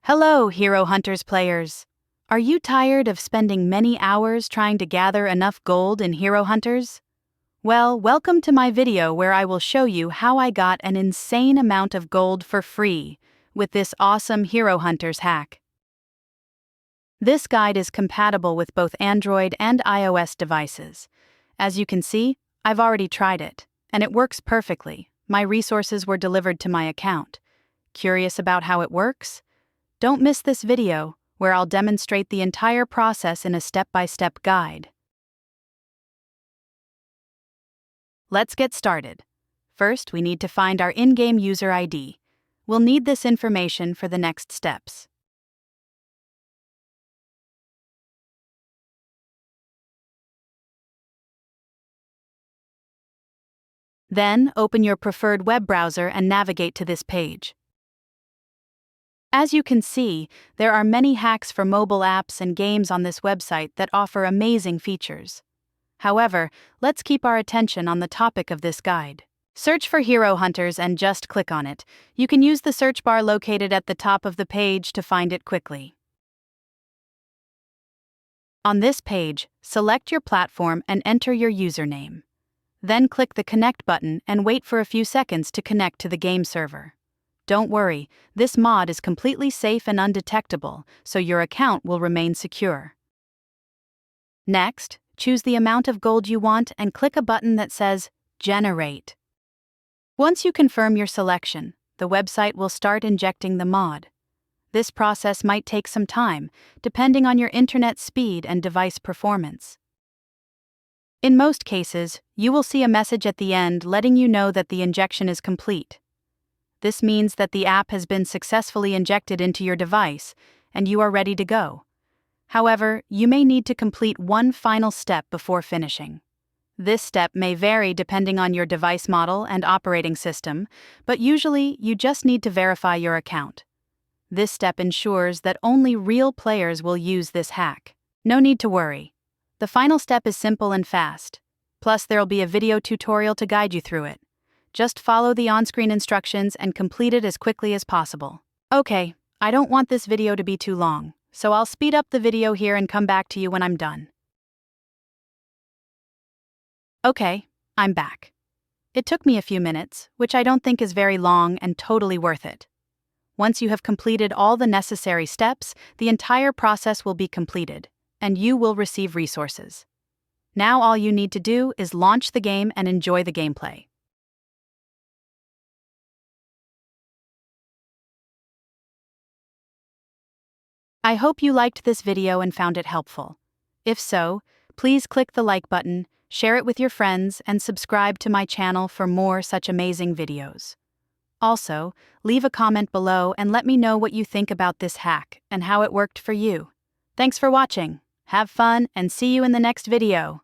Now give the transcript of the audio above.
Hello, Hero Hunters players! Are you tired of spending many hours trying to gather enough gold in Hero Hunters? Well, welcome to my video where I will show you how I got an insane amount of gold for free with this awesome Hero Hunters hack. This guide is compatible with both Android and iOS devices. As you can see, I've already tried it, and it works perfectly. My resources were delivered to my account. Curious about how it works? Don't miss this video, where I'll demonstrate the entire process in a step-by-step guide. Let's get started. First, we need to find our in-game user ID. We'll need this information for the next steps. Then, open your preferred web browser and navigate to this page. As you can see, there are many hacks for mobile apps and games on this website that offer amazing features. However, let's keep our attention on the topic of this guide. Search for Hero Hunters and just click on it. You can use the search bar located at the top of the page to find it quickly. On this page, select your platform and enter your username. Then click the Connect button and wait for a few seconds to connect to the game server. Don't worry, this mod is completely safe and undetectable, so your account will remain secure. Next, choose the amount of gold you want and click a button that says Generate. Once you confirm your selection, the website will start injecting the mod. This process might take some time, depending on your internet speed and device performance. In most cases, you will see a message at the end letting you know that the injection is complete. This means that the app has been successfully injected into your device, and you are ready to go. However, you may need to complete one final step before finishing. This step may vary depending on your device model and operating system, but usually you just need to verify your account. This step ensures that only real players will use this hack. No need to worry. The final step is simple and fast. Plus, there'll be a video tutorial to guide you through it. Just follow the on-screen instructions and complete it as quickly as possible. Okay, I don't want this video to be too long, so I'll speed up the video here and come back to you when I'm done. Okay, I'm back. It took me a few minutes, which I don't think is very long and totally worth it. Once you have completed all the necessary steps, the entire process will be completed, and you will receive resources. Now all you need to do is launch the game and enjoy the gameplay. I hope you liked this video and found it helpful. If so, please click the like button, share it with your friends, and subscribe to my channel for more such amazing videos. Also, leave a comment below and let me know what you think about this hack and how it worked for you. Thanks for watching. Have fun and see you in the next video.